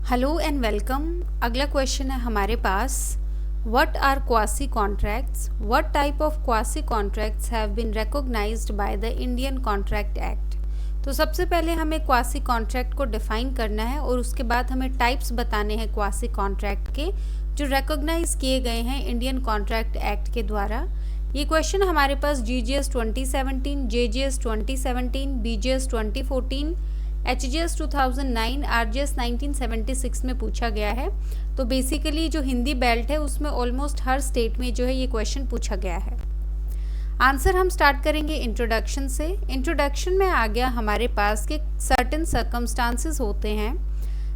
Hello and welcome. अगला question है हमारे पास, what are quasi contracts, what type of quasi contracts have been recognised by the Indian Contract Act. तो सबसे पहले हमें क्वासी कॉन्ट्रैक्ट को डिफाइन करना है और उसके बाद हमें टाइप्स बताने हैं क्वासी कॉन्ट्रैक्ट के जो रिकॉग्नाइज किए गए हैं इंडियन कॉन्ट्रैक्ट एक्ट के द्वारा। ये क्वेश्चन हमारे पास GGS 2017, JGS 2017, BGS 2014, HGS 2009, RGS 1976 में पूछा गया है। तो बेसिकली जो हिंदी बेल्ट है उसमें ऑलमोस्ट हर स्टेट में जो है ये क्वेश्चन पूछा गया है। आंसर हम स्टार्ट करेंगे इंट्रोडक्शन से। इंट्रोडक्शन में आ गया हमारे पास कि सर्टेन सर्कमस्टांसेस होते हैं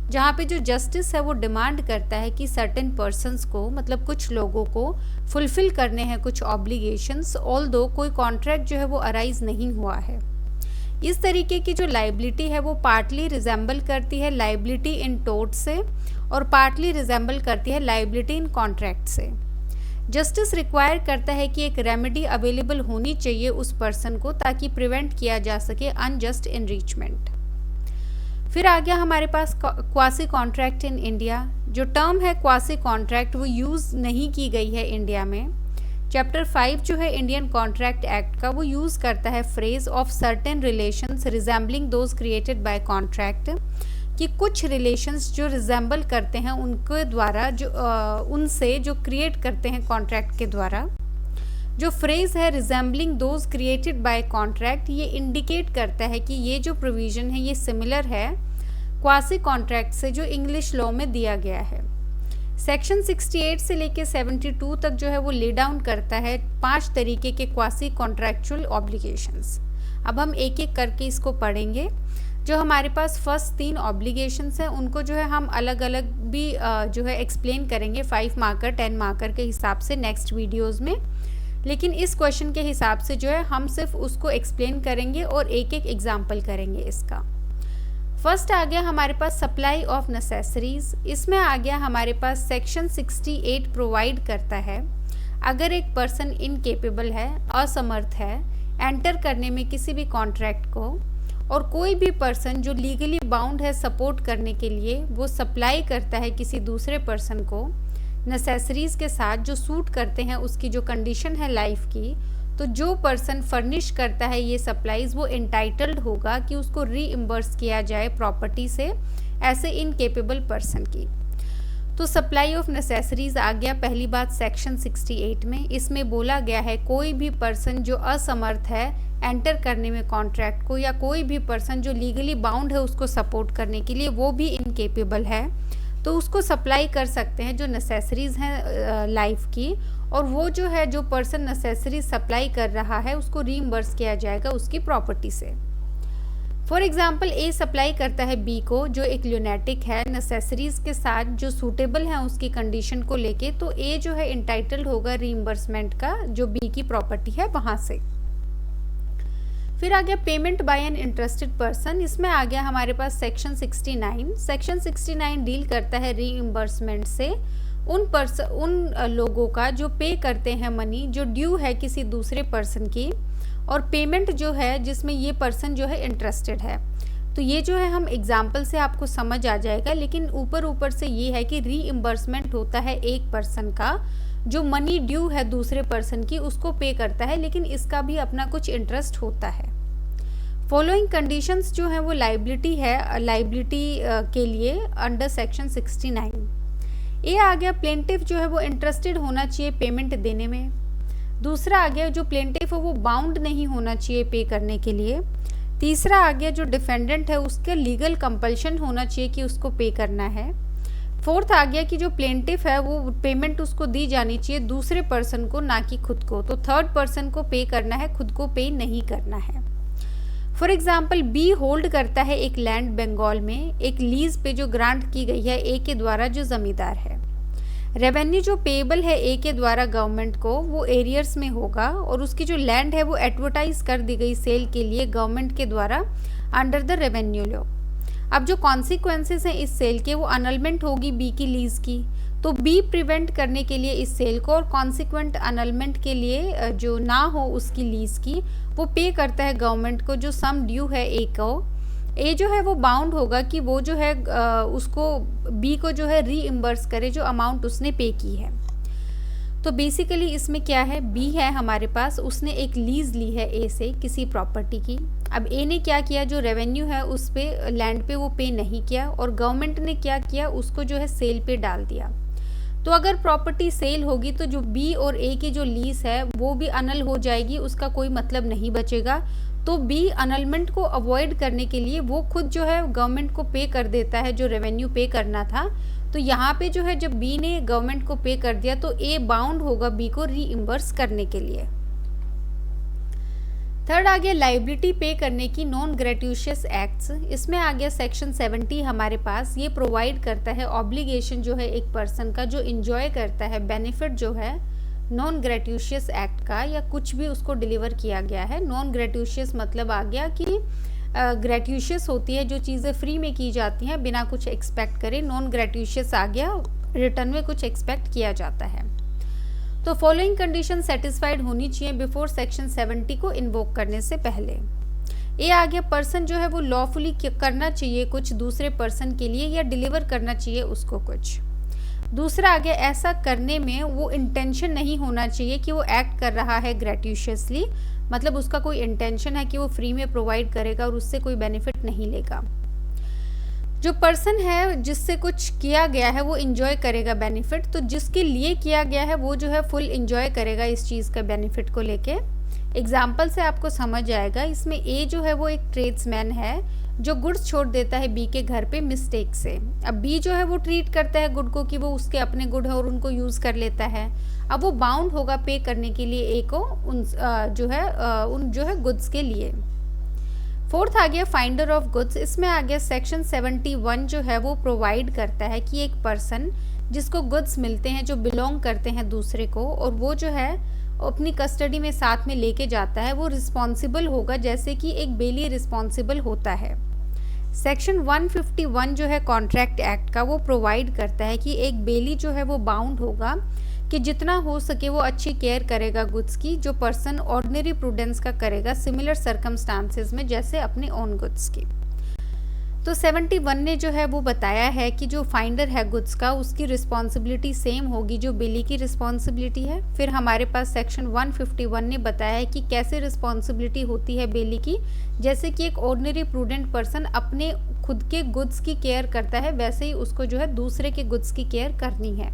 जहाँ पे जो जस्टिस है वो डिमांड करता है कि सर्टेन पर्सन्स को, मतलब कुछ लोगों को फुलफिल करने हैं कुछ ऑब्लिगेशंस, ऑल्दो कोई कॉन्ट्रैक्ट जो है वो अराइज नहीं हुआ है। इस तरीके की जो लाइबिलिटी है वो पार्टली रिजेंबल करती है लाइबिलिटी इन टोर्ट से और पार्टली रिजेंबल करती है लाइबिलिटी इन कॉन्ट्रैक्ट से। जस्टिस रिक्वायर करता है कि एक रेमेडी अवेलेबल होनी चाहिए उस पर्सन को ताकि प्रिवेंट किया जा सके अनजस्ट एनरिचमेंट। फिर आ गया हमारे पास क्वासी कॉन्ट्रैक्ट इन इंडिया। जो टर्म है क्वासी कॉन्ट्रैक्ट वो यूज़ नहीं की गई है इंडिया में। चैप्टर 5 जो है इंडियन कॉन्ट्रैक्ट एक्ट का वो यूज़ करता है phrase of certain relations resembling those created by contract, कि कुछ रिलेशंस जो रिजेंबल करते हैं उनके द्वारा, जो उनसे जो क्रिएट करते हैं कॉन्ट्रैक्ट के द्वारा। जो फ्रेज है resembling those created by contract, ये इंडिकेट करता है कि ये जो प्रोविज़न है ये सिमिलर है क्वासी कॉन्ट्रैक्ट से जो इंग्लिश लॉ में दिया गया है। सेक्शन 68 से लेके 72 तक जो है वो ले डाउन करता है 5 तरीके के क्वासी कॉन्ट्रैक्चुअल ऑब्लिगेशंस। अब हम एक एक करके इसको पढ़ेंगे। जो हमारे पास फर्स्ट 3 ऑब्लिगेशंस हैं उनको जो है हम अलग अलग भी जो है एक्सप्लेन करेंगे 5 मार्कर 10 मार्कर के हिसाब से नेक्स्ट वीडियोज़ में, लेकिन इस क्वेश्चन के हिसाब से जो है हम सिर्फ उसको एक्सप्लेन करेंगे और एक एक एग्जाम्पल करेंगे इसका। फर्स्ट आ गया हमारे पास सप्लाई ऑफ नेसेसरीज। इसमें आ गया हमारे पास सेक्शन 68 प्रोवाइड करता है अगर एक पर्सन इनकेपेबल है, असमर्थ है एंटर करने में किसी भी कॉन्ट्रैक्ट को, और कोई भी पर्सन जो लीगली बाउंड है सपोर्ट करने के लिए, वो सप्लाई करता है किसी दूसरे पर्सन को नेसेसरीज के साथ जो सूट करते हैं उसकी जो कंडीशन है लाइफ की, तो जो पर्सन फर्निश करता है ये सप्लाईज वो एंटाइटल्ड होगा कि उसको रीइम्बर्स किया जाए प्रॉपर्टी से ऐसे इनकेपेबल पर्सन की। तो सप्लाई ऑफ नेसेसरीज आ गया पहली बात सेक्शन 68 में। इसमें बोला गया है कोई भी पर्सन जो असमर्थ है एंटर करने में कॉन्ट्रैक्ट को, या कोई भी पर्सन जो लीगली बाउंड है उसको सपोर्ट करने के लिए वो भी इनकेपेबल है, तो उसको सप्लाई कर सकते हैं जो नेसेसरीज हैं लाइफ की, और वो जो है जो पर्सन नेसेसरीज सप्लाई कर रहा है उसको रीइम्बर्स किया जाएगा उसकी प्रॉपर्टी से। फॉर एग्जांपल ए सप्लाई करता है बी को जो एक ल्यूनेटिक है नेसेसरीज के साथ जो सूटेबल है उसकी कंडीशन को लेके, तो ए जो है इंटाइटल्ड होगा रीइम्बर्समेंट का जो बी की प्रॉपर्टी है वहाँ से। फिर आ गया payment by an interested person. इसमें आ गया हमारे पास सेक्शन 69। सेक्शन 69 डील करता है रीइम्बर्समेंट से उन लोगों का जो पे करते हैं मनी जो ड्यू है किसी दूसरे पर्सन की, और पेमेंट जो है जिसमें ये पर्सन जो है इंटरेस्टेड है। तो ये जो है हम एग्जाम्पल से आपको समझ आ जाएगा, लेकिन ऊपर से ये है कि रीइम्बर्समेंट होता है एक पर्सन का जो मनी ड्यू है दूसरे पर्सन की उसको पे करता है, लेकिन इसका भी अपना कुछ इंटरेस्ट होता है। फॉलोइंग कंडीशंस जो है वो लाइबिलिटी है, लाइबिलिटी के लिए अंडर सेक्शन 69। ये आ गया प्लेंटिफ जो है वो इंटरेस्टेड होना चाहिए पेमेंट देने में। दूसरा आ गया जो प्लेंटिफ है वो बाउंड नहीं होना चाहिए पे करने के लिए। तीसरा आ गया जो डिफेंडेंट है उसका लीगल कंपल्शन होना चाहिए कि उसको पे करना है। फोर्थ आ गया कि जो प्लेंटिफ है वो पेमेंट उसको दी जानी चाहिए दूसरे पर्सन को, ना कि खुद को। तो थर्ड पर्सन को पे करना है, खुद को पे नहीं करना है। फॉर एग्जाम्पल बी होल्ड करता है एक लैंड बंगाल में एक लीज पे जो ग्रांट की गई है ए के द्वारा जो जमींदार है। रेवेन्यू जो पेएबल है ए के द्वारा गवर्नमेंट को वो एरियर्स में होगा, और उसकी जो लैंड है वो एडवर्टाइज कर दी गई सेल के लिए गवर्नमेंट के द्वारा अंडर द रेवेन्यू लॉ। अब जो कॉन्सिक्वेंसेस हैं इस सेल के वो अनलमेंट होगी बी की लीज की, तो बी प्रिवेंट करने के लिए इस सेल को और कॉन्सिक्वेंट अनलमेंट के लिए जो ना हो उसकी लीज की वो पे करता है गवर्नमेंट को जो सम ड्यू है ए को, ए जो है वो बाउंड होगा कि वो जो है उसको बी को जो है रीइम्बर्स करे जो अमाउंट उसने पे की है। तो बेसिकली इसमें क्या है, बी है हमारे पास, उसने एक लीज ली है ए से किसी प्रॉपर्टी की। अब ए ने क्या किया, जो रेवेन्यू है उस पे लैंड पे वो पे नहीं किया, और गवर्नमेंट ने क्या किया, उसको जो है सेल पे डाल दिया। तो अगर प्रॉपर्टी सेल होगी तो जो बी और ए की जो लीज है वो भी अनल हो जाएगी, उसका कोई मतलब नहीं बचेगा। तो बी अनलमेंट को अवॉइड करने के लिए वो खुद जो है गवर्नमेंट को पे कर देता है जो रेवेन्यू पे करना था। तो यहाँ पे जो है जब बी ने गवर्नमेंट को पे कर दिया तो ए बाउंड होगा बी को रीइम्बर्स करने के लिए। थर्ड आ गया लाइबिलिटी पे करने की नॉन ग्रेट्यूशियस एक्ट्स। इसमें आ गया सेक्शन 70 हमारे पास, ये प्रोवाइड करता है ऑब्लिगेशन जो है एक पर्सन का जो इंजॉय करता है बेनिफिट जो है नॉन ग्रेट्यूशियस एक्ट का, या कुछ भी उसको डिलीवर किया गया है। नॉन ग्रेट्यूशियस मतलब आ गया कि ग्रेट्यूशियस होती है जो चीज़ें फ्री में की जाती हैं बिना कुछ एक्सपेक्ट करे, नॉन ग्रेट्यूशियस आ गया रिटर्न में कुछ एक्सपेक्ट किया जाता है। तो फॉलोइंग कंडीशन सेटिस्फाइड होनी चाहिए बिफोर सेक्शन 70 को इन्वोक करने से पहले। ये आ गया पर्सन जो है वो लॉफुली करना चाहिए कुछ दूसरे पर्सन के लिए, या डिलीवर करना चाहिए उसको कुछ। दूसरा आ गया ऐसा करने में वो इंटेंशन नहीं होना चाहिए कि वो एक्ट कर रहा है ग्रेट्यूशियसली, मतलब उसका कोई इंटेंशन है कि वो फ्री में प्रोवाइड करेगा और उससे कोई बेनिफिट नहीं लेगा। जो पर्सन है जिससे कुछ किया गया है वो इंजॉय करेगा बेनिफिट, तो जिसके लिए किया गया है वो जो है फुल इंजॉय करेगा इस चीज़ का बेनिफिट को लेके। एग्जाम्पल से आपको समझ आएगा, इसमें ए जो है वो एक ट्रेड्समैन है जो गुड्स छोड़ देता है बी के घर पे मिस्टेक से। अब बी जो है वो ट्रीट करता है गुड को कि वो उसके अपने गुड है और उनको यूज़ कर लेता है। अब वो बाउंड होगा पे करने के लिए ए को उन जो है गुड्स के लिए। फोर्थ आ गया फाइंडर ऑफ गुड्स। इसमें आ गया सेक्शन 71 जो है वो प्रोवाइड करता है कि एक पर्सन जिसको गुड्स मिलते हैं जो बिलोंग करते हैं दूसरे को, और वो जो है अपनी कस्टडी में साथ में लेके जाता है, वो रिस्पॉन्सिबल होगा जैसे कि एक बेली रिस्पॉन्सिबल होता है। सेक्शन 151 जो है कॉन्ट्रैक्ट एक्ट का, वो प्रोवाइड करता है कि एक बेली जो है वो बाउंड होगा कि जितना हो सके वो अच्छी केयर करेगा गुड्स की, जो पर्सन ऑर्डिनरी प्रूडेंस का करेगा सिमिलर सर्कमस्टांसेस में जैसे अपने ओन गुड्स की। तो 71 ने जो है वो बताया है कि जो फाइंडर है गुड्स का उसकी रिस्पॉन्सिबिलिटी सेम होगी जो बिली की रिस्पॉन्सिबिलिटी है। फिर हमारे पास सेक्शन 151 ने बताया है कि कैसे रिस्पॉन्सिबिलिटी होती है बिली की, जैसे कि एक ऑर्डिनरी प्रूडेंट पर्सन अपने खुद के गुड्स की केयर करता है वैसे ही उसको जो है दूसरे के गुड्स की केयर करनी है।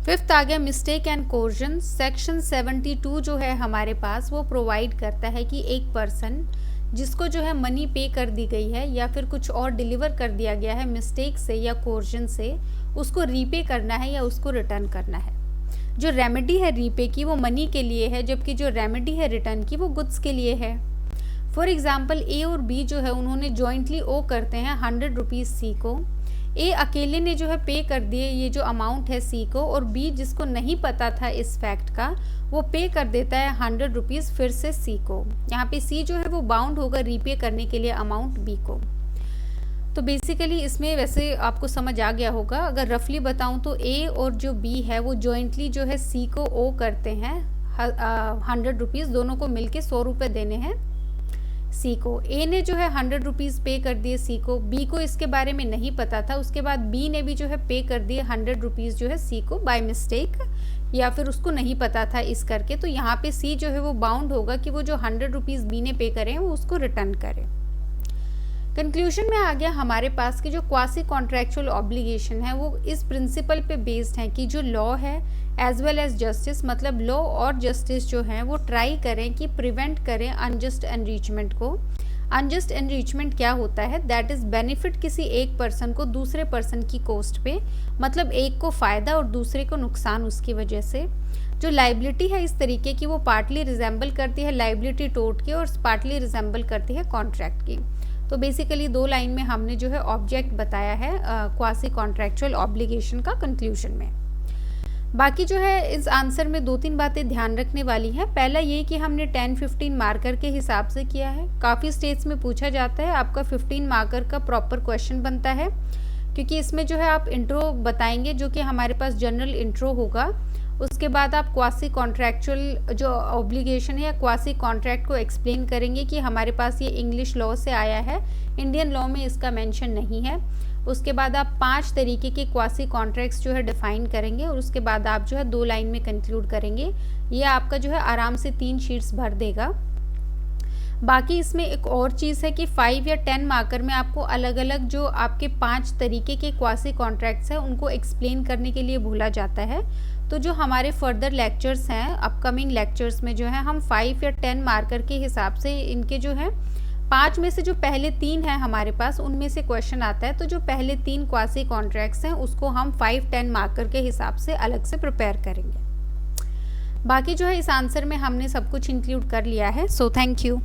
फिफ्थ आ गया मिस्टेक एंड कोर्जन। सेक्शन 72 जो है हमारे पास वो प्रोवाइड करता है कि एक पर्सन जिसको जो है मनी पे कर दी गई है या फिर कुछ और डिलीवर कर दिया गया है मिस्टेक से या कोर्जन से, उसको रीपे करना है या उसको रिटर्न करना है। जो रेमेडी है रीपे की वो मनी के लिए है, जबकि जो रेमेडी है रिटर्न की वो गुड्स के लिए है। फॉर एग्जाम्पल ए और बी जो है उन्होंने जॉइंटली ओ करते हैं 100 रुपीज़ सी को। ए अकेले ने जो है पे कर दिए ये जो अमाउंट है सी को, और बी जिसको नहीं पता था इस फैक्ट का वो पे कर देता है 100 रुपीज़ फिर से सी को। यहाँ पे सी जो है वो बाउंड होगा रीपे करने के लिए अमाउंट बी को। तो बेसिकली इसमें वैसे आपको समझ आ गया होगा। अगर रफली बताऊं तो ए और जो बी है वो जॉइंटली जो है सी को ओ करते हैं 100 रुपीज़, दोनों को मिलके 100 रुपये देने हैं सी को। ए ने जो है 100 रुपीज़ पे कर दिए सी को, बी को इसके बारे में नहीं पता था। उसके बाद बी ने भी जो है पे कर दिए 100 रुपीज़ जो है सी को बाय मिस्टेक, या फिर उसको नहीं पता था इस करके। तो यहाँ पे सी जो है वो बाउंड होगा कि वो जो 100 रुपीज़ बी ने पे करे हैं वो उसको रिटर्न करे। कंक्लूजन में आ गया हमारे पास कि जो क्वासी कॉन्ट्रैक्चुअल ऑब्लिगेशन है वो इस प्रिंसिपल पे बेस्ड है कि जो लॉ है एज वेल एज जस्टिस, मतलब लॉ और जस्टिस जो है वो ट्राई करें कि प्रिवेंट करें अनजस्ट एनरिचमेंट को। अनजस्ट एनरिचमेंट क्या होता है, दैट इज़ बेनिफिट किसी एक पर्सन को दूसरे पर्सन की कॉस्ट पे, मतलब एक को फ़ायदा और दूसरे को नुकसान उसकी वजह से। जो लाइबिलिटी है इस तरीके की वो पार्टली रिजेंबल करती है लाइबिलिटी टोर्ट की और पार्टली रिजेंबल करती है कॉन्ट्रैक्ट की। तो बेसिकली 2 लाइन में हमने जो है ऑब्जेक्ट बताया है क्वासी कॉन्ट्रैक्चुअल ऑब्लिगेशन का कंक्लूजन में। बाकी जो है इस आंसर में 2-3 बातें ध्यान रखने वाली हैं। पहला ये कि हमने 10-15 मार्कर के हिसाब से किया है। काफ़ी स्टेट्स में पूछा जाता है, आपका 15 मार्कर का प्रॉपर क्वेश्चन बनता है, क्योंकि इसमें जो है आप इंट्रो बताएंगे जो कि हमारे पास जनरल इंट्रो होगा, उसके बाद आप क्वासी कॉन्ट्रैक्चुअल जो ऑब्लिगेशन है या क्वासी कॉन्ट्रैक्ट को एक्सप्लेन करेंगे कि हमारे पास ये इंग्लिश लॉ से आया है, इंडियन लॉ में इसका मेंशन नहीं है। उसके बाद आप 5 तरीके के क्वासी कॉन्ट्रैक्ट्स जो है डिफाइन करेंगे और उसके बाद आप जो है 2 लाइन में कंक्लूड करेंगे। ये आपका जो है आराम से 3 शीट्स भर देगा। बाकी इसमें एक और चीज़ है कि 5 या 10 मार्कर में आपको अलग अलग जो आपके 5 तरीके के क्वासी कॉन्ट्रैक्ट्स हैं उनको एक्सप्लेन करने के लिए भूला जाता है। तो जो हमारे फर्दर लेक्चर्स हैं, अपकमिंग लेक्चर्स में जो है हम 5 या 10 मार्कर के हिसाब से इनके जो है 5 में से जो पहले 3 हैं हमारे पास उनमें से क्वेश्चन आता है। तो जो पहले 3 क्वासी कॉन्ट्रैक्ट्स हैं उसको हम 5-10 मार्कर के हिसाब से अलग से प्रिपेयर करेंगे। बाकी जो है इस आंसर में हमने सब कुछ इंक्लूड कर लिया है। So thank you.